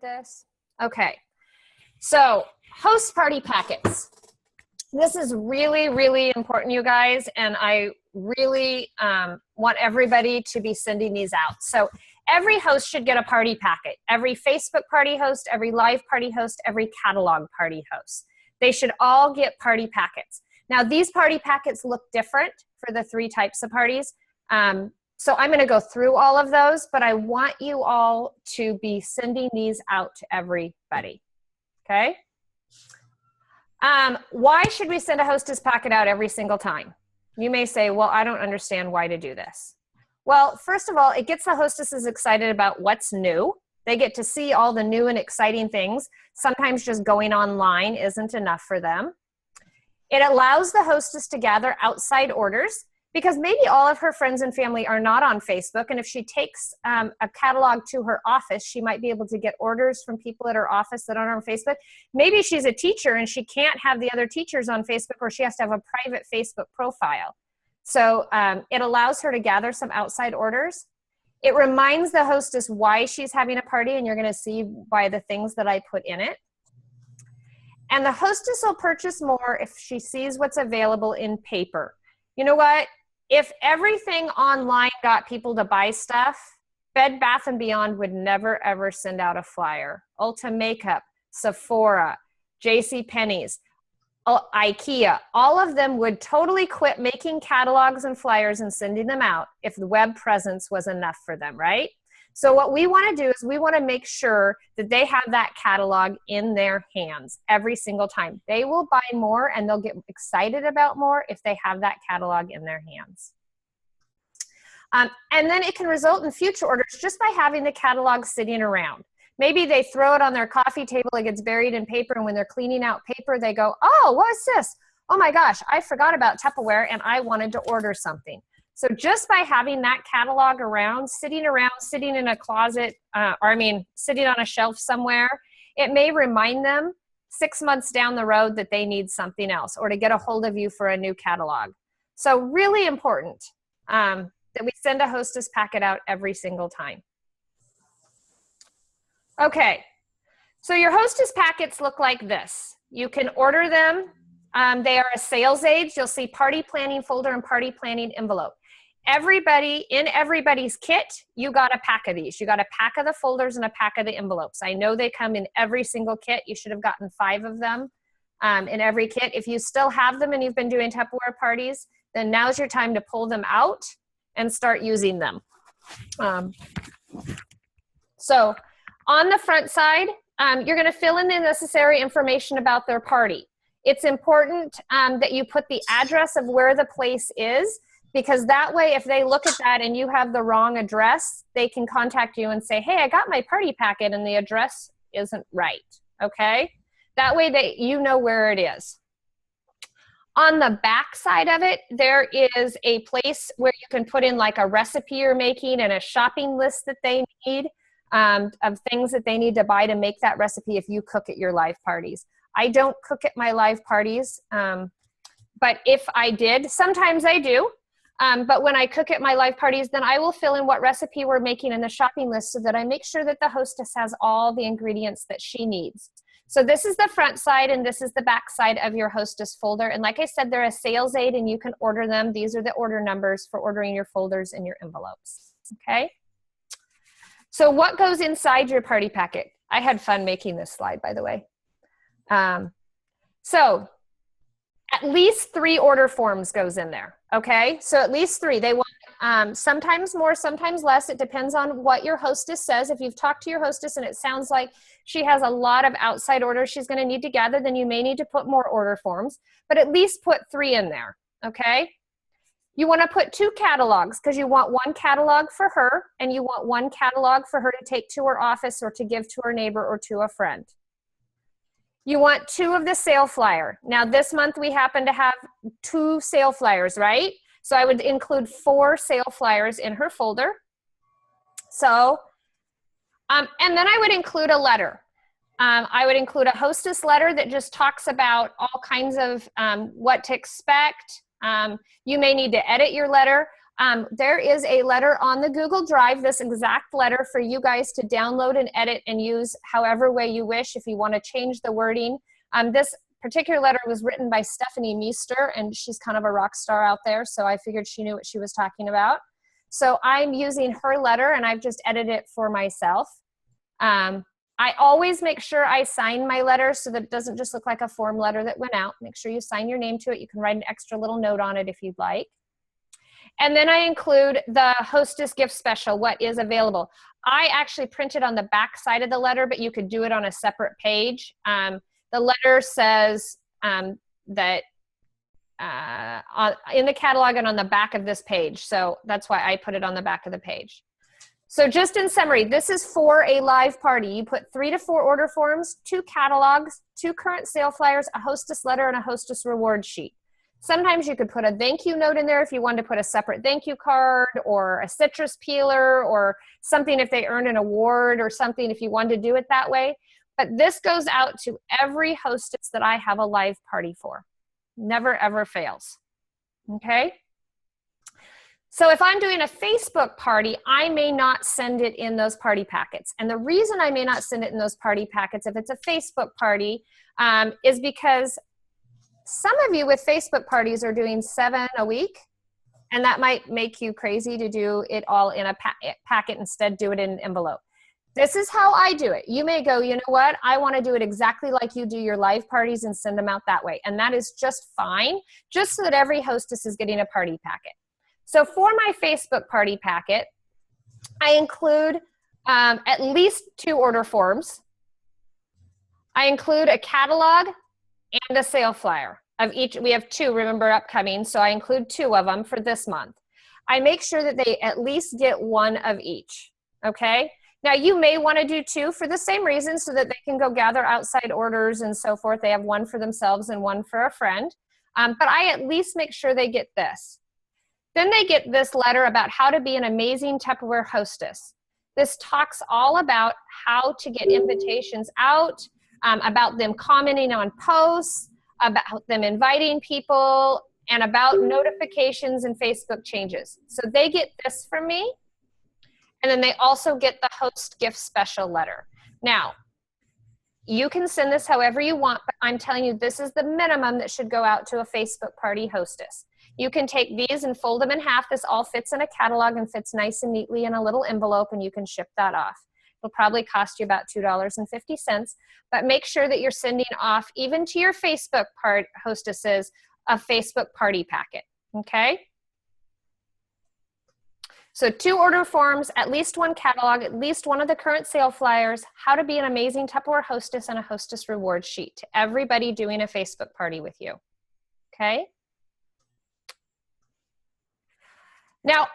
this. Okay, so host party packets. This is really, really important, you guys, and I really want everybody to be sending these out. So every host should get a party packet. Every Facebook party host, every live party host, every catalog party host. They should all get party packets. Now, these party packets look different for the 3 types of parties. So I'm going to go through all of those, but I want you all to be sending these out to everybody. Okay? Why should we send a hostess packet out every single time? You may say, well, I don't understand why to do this. Well, first of all, it gets the hostesses excited about what's new. They get to see all the new and exciting things. Sometimes just going online isn't enough for them. It allows the hostess to gather outside orders because maybe all of her friends and family are not on Facebook, and if she takes a catalog to her office, she might be able to get orders from people at her office that aren't on Facebook. Maybe she's a teacher and she can't have the other teachers on Facebook, or she has to have a private Facebook profile. So it allows her to gather some outside orders. It reminds the hostess why she's having a party, and you're going to see by the things that I put in it. And the hostess will purchase more if she sees what's available in paper. You know what? If everything online got people to buy stuff, Bed Bath & Beyond would never, ever send out a flyer. Ulta Makeup, Sephora, JCPenney's, IKEA, all of them would totally quit making catalogs and flyers and sending them out if the web presence was enough for them, right? So what we want to do is we want to make sure that they have that catalog in their hands every single time. They will buy more and they'll get excited about more if they have that catalog in their hands. And then it can result in future orders just by having the catalog sitting around. Maybe they throw it on their coffee table, it gets buried in paper, and when they're cleaning out paper, they go, oh, what's this? Oh my gosh, I forgot about Tupperware and I wanted to order something. So just by having that catalog around, sitting in a closet, sitting on a shelf somewhere, it may remind them 6 months down the road that they need something else or to get a hold of you for a new catalog. So really important that we send a hostess packet out every single time. Okay, so your hostess packets look like this. You can order them. They are a sales aid. You'll see party planning folder and party planning envelope. In everybody's kit, you got a pack of these. You got a pack of the folders and a pack of the envelopes. I know they come in every single kit. You should have gotten 5 of them in every kit. If you still have them and you've been doing Tupperware parties, then now's your time to pull them out and start using them. So on the front side, you're going to fill in the necessary information about their party. It's important that you put the address of where the place is, because that way, if they look at that and you have the wrong address, they can contact you and say, hey, I got my party packet and the address isn't right, okay? That way you know where it is. On the back side of it, there is a place where you can put in like a recipe you're making and a shopping list that they need of things that they need to buy to make that recipe if you cook at your live parties. I don't cook at my live parties, but if I did, sometimes I do. But when I cook at my live parties, then I will fill in what recipe we're making in the shopping list so that I make sure that the hostess has all the ingredients that she needs. So this is the front side and this is the back side of your hostess folder. And like I said, they're a sales aid and you can order them. These are the order numbers for ordering your folders and your envelopes, okay? So what goes inside your party packet? I had fun making this slide, by the way. So at least 3 order forms goes in there, okay? So at least 3. They want sometimes more, sometimes less. It depends on what your hostess says. If you've talked to your hostess and it sounds like she has a lot of outside orders she's going to need to gather, then you may need to put more order forms, but at least put 3 in there, okay? You want to put 2 catalogs because you want 1 catalog for her and you want 1 catalog for her to take to her office or to give to her neighbor or to a friend. You want 2 of the sale flyer. Now this month we happen to have 2 sale flyers, right? So I would include 4 sale flyers in her folder. So, and then I would include a letter. I would include a hostess letter that just talks about all kinds of what to expect. You may need to edit your letter. There is a letter on the Google Drive, this exact letter for you guys to download and edit and use however way you wish if you want to change the wording. This particular letter was written by Stephanie Meester, and she's kind of a rock star out there, so I figured she knew what she was talking about. So I'm using her letter, and I've just edited it for myself. I always make sure I sign my letter so that it doesn't just look like a form letter that went out. Make sure you sign your name to it. You can write an extra little note on it if you'd like. And then I include the hostess gift special, what is available. I actually printed on the back side of the letter, but you could do it on a separate page. The letter says that in the catalog and on the back of this page. So that's why I put it on the back of the page. So just in summary, this is for a live party. You put 3 to 4 order forms, 2 catalogs, 2 current sale flyers, a hostess letter, and a hostess reward sheet. Sometimes you could put a thank you note in there if you wanted to put a separate thank you card or a citrus peeler or something if they earned an award or something if you wanted to do it that way. But this goes out to every hostess that I have a live party for. Never, ever fails. Okay? So if I'm doing a Facebook party, I may not send it in those party packets. And the reason I may not send it in those party packets if it's a Facebook party is because some of you with Facebook parties are doing 7 a week, and that might make you crazy to do it all in a packet. Instead, do it in an envelope. This is how I do it. You may go, you know what? I want to do it exactly like you do your live parties and send them out that way. And that is just fine, just so that every hostess is getting a party packet. So for my Facebook party packet, I include at least 2 order forms. I include a catalog and a sale flyer of each. We have 2, remember, upcoming, so I include 2 of them for this month. I make sure that they at least get 1 of each, okay? Now, you may want to do 2 for the same reason so that they can go gather outside orders and so forth. They have 1 for themselves and 1 for a friend, but I at least make sure they get this. Then they get this letter about how to be an amazing Tupperware hostess. This talks all about how to get invitations out, about them commenting on posts, about them inviting people, and about notifications and Facebook changes. So they get this from me, and then they also get the host gift special letter. Now, you can send this however you want, but I'm telling you this is the minimum that should go out to a Facebook party hostess. You can take these and fold them in half. This all fits in a catalog and fits nice and neatly in a little envelope, and you can ship that off. It'll probably cost you about $2.50, but make sure that you're sending off, even to your Facebook hostesses, a Facebook party packet, okay? So 2 order forms, at least 1 catalog, at least 1 of the current sale flyers, how to be an amazing Tupperware hostess, and a hostess reward sheet to everybody doing a Facebook party with you, okay? Now,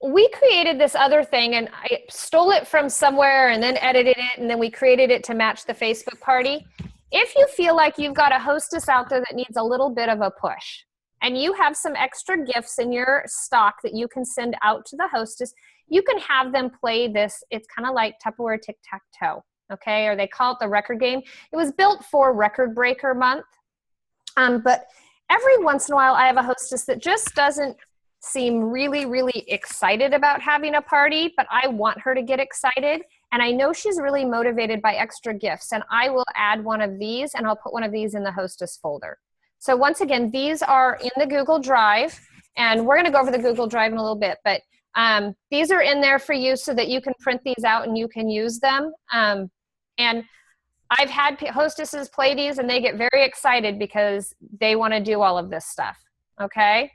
we created this other thing, and I stole it from somewhere and then edited it, and then we created it to match the Facebook party. If you feel like you've got a hostess out there that needs a little bit of a push, and you have some extra gifts in your stock that you can send out to the hostess, you can have them play this. It's kind of like Tupperware tic-tac-toe, okay? Or they call it the record game. It was built for Record Breaker Month, but every once in a while I have a hostess that just doesn't seem really, really excited about having a party, but I want her to get excited. And I know she's really motivated by extra gifts, and I will add 1 of these, and I'll put 1 of these in the hostess folder. So once again, these are in the Google Drive, and we're going to go over the Google Drive in a little bit, but these are in there for you so that you can print these out and you can use them. And I've had hostesses play these, and they get very excited because they want to do all of this stuff, okay?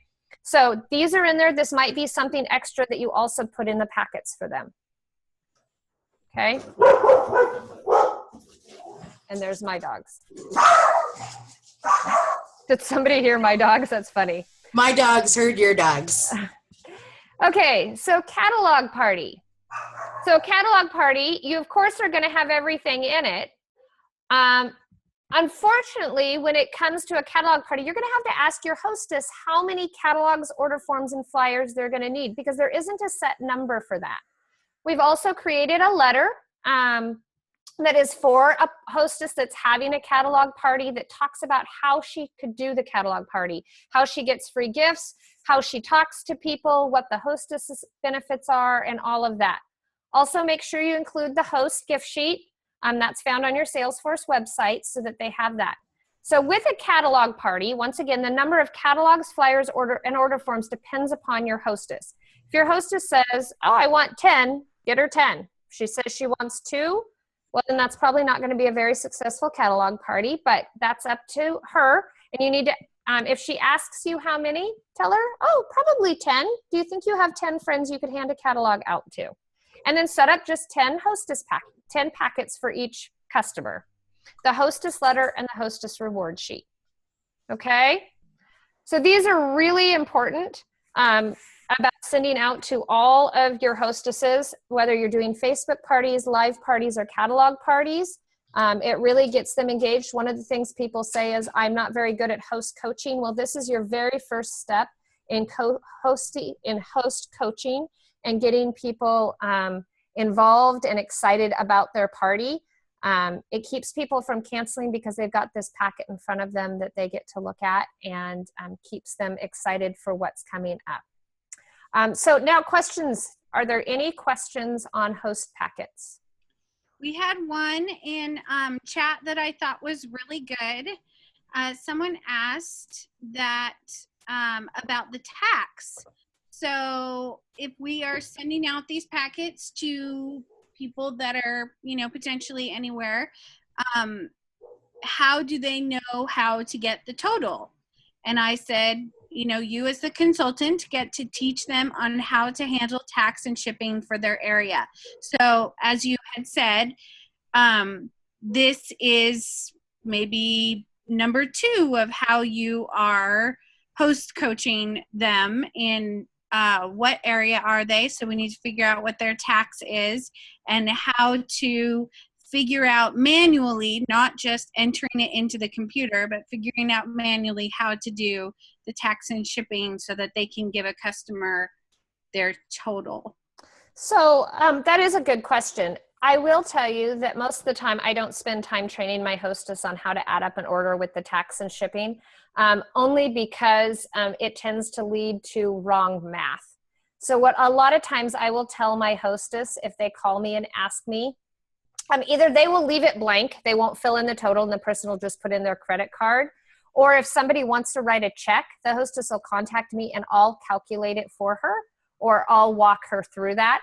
So these are in there. This might be something extra that you also put in the packets for them. Okay? And there's my dogs. Did somebody hear my dogs? That's funny. My dogs heard your dogs. Okay, so catalog party. So catalog party, you of course are going to have everything in it. Unfortunately, when it comes to a catalog party, you're going to have to ask your hostess how many catalogs, order forms, and flyers they're going to need, because there isn't a set number for that. We've also created a letter that is for a hostess that's having a catalog party that talks about how she could do the catalog party, how she gets free gifts, how she talks to people, what the hostess's benefits are, and all of that. Also, make sure you include the host gift sheet. That's found on your Salesforce website so that they have that. So with a catalog party, once again, the number of catalogs, flyers, and order forms depends upon your hostess. If your hostess says, oh, I want 10, get her 10. If she says she wants 2, well, then that's probably not going to be a very successful catalog party, but that's up to her. And you need to, if she asks you how many, tell her, oh, probably 10. Do you think you have 10 friends you could hand a catalog out to? And then set up just 10 packets for each customer. The hostess letter and the hostess reward sheet. Okay? So these are really important about sending out to all of your hostesses, whether you're doing Facebook parties, live parties, or catalog parties. It really gets them engaged. One of the things people say is, I'm not very good at host coaching. Well, this is your very first step in host coaching and getting people involved and excited about their party. It keeps people from canceling because they've got this packet in front of them that they get to look at, and keeps them excited for what's coming up. So now questions. Are there any questions on host packets? We had one in chat that I thought was really good. Someone asked that about the tax. So if we are sending out these packets to people that are, potentially anywhere, how do they know how to get the total? And I said, you as the consultant get to teach them on how to handle tax and shipping for their area. So as you had said, this is maybe number 2 of how you are host coaching them in what area are they. So we need to figure out what their tax is and how to figure out manually, not just entering it into the computer, but figuring out manually how to do the tax and shipping so that they can give a customer their total. So that is a good question. I will tell you that most of the time I don't spend time training my hostess on how to add up an order with the tax and shipping, only because it tends to lead to wrong math. So what a lot of times I will tell my hostess if they call me and ask me, either they will leave it blank, they won't fill in the total, and the person will just put in their credit card. Or if somebody wants to write a check, the hostess will contact me and I'll calculate it for her, or I'll walk her through that.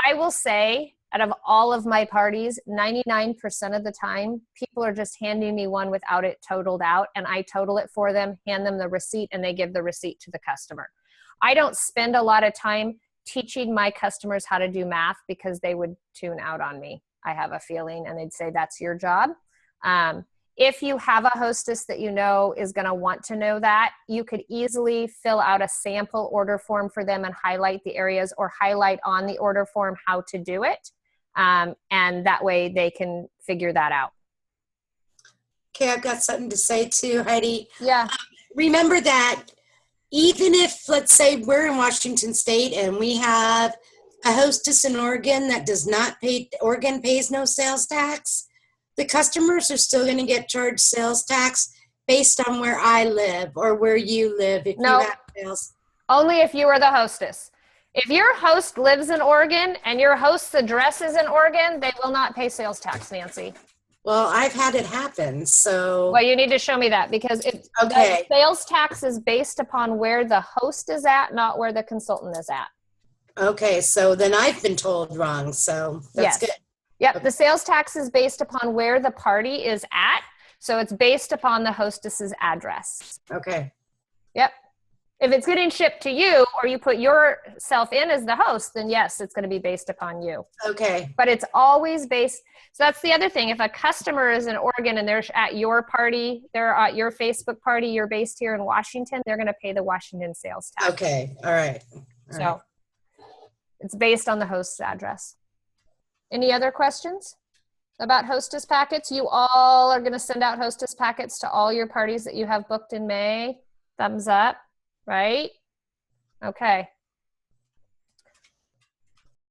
I will say, out of all of my parties, 99% of the time, people are just handing me one without it totaled out, and I total it for them, hand them the receipt, and they give the receipt to the customer. I don't spend a lot of time teaching my customers how to do math because they would tune out on me, I have a feeling, and they'd say, that's your job. If you have a hostess that you know is going to want to know that, you could easily fill out a sample order form for them and highlight the areas, or highlight on the order form how to do it. And that way they can figure that out. Okay, I've got something to say too, Heidi. Yeah. Remember that even if, let's say, we're in Washington State and we have a hostess in Oregon that does not pay, Oregon pays no sales tax, the customers are still going to get charged sales tax based on where I live or where you live if you have sales. Only if you are the hostess. If your host lives in Oregon and your host's address is in Oregon, they will not pay sales tax, Nancy. Well, I've had it happen, so. Well, you need to show me that, because the sales tax is based upon where the host is at, not where the consultant is at. Okay, so then I've been told wrong, so that's good. Yep, the sales tax is based upon where the party is at, so it's based upon the hostess's address. Okay. Yep. If it's getting shipped to you, or you put yourself in as the host, then yes, it's going to be based upon you. Okay. But it's always based. So that's the other thing. If a customer is in Oregon and they're at your party, they're at your Facebook party, you're based here in Washington, they're going to pay the Washington sales tax. Okay. All right. So it's based on the host's address. Any other questions about hostess packets? You all are going to send out hostess packets to all your parties that you have booked in May. Thumbs up, right? Okay.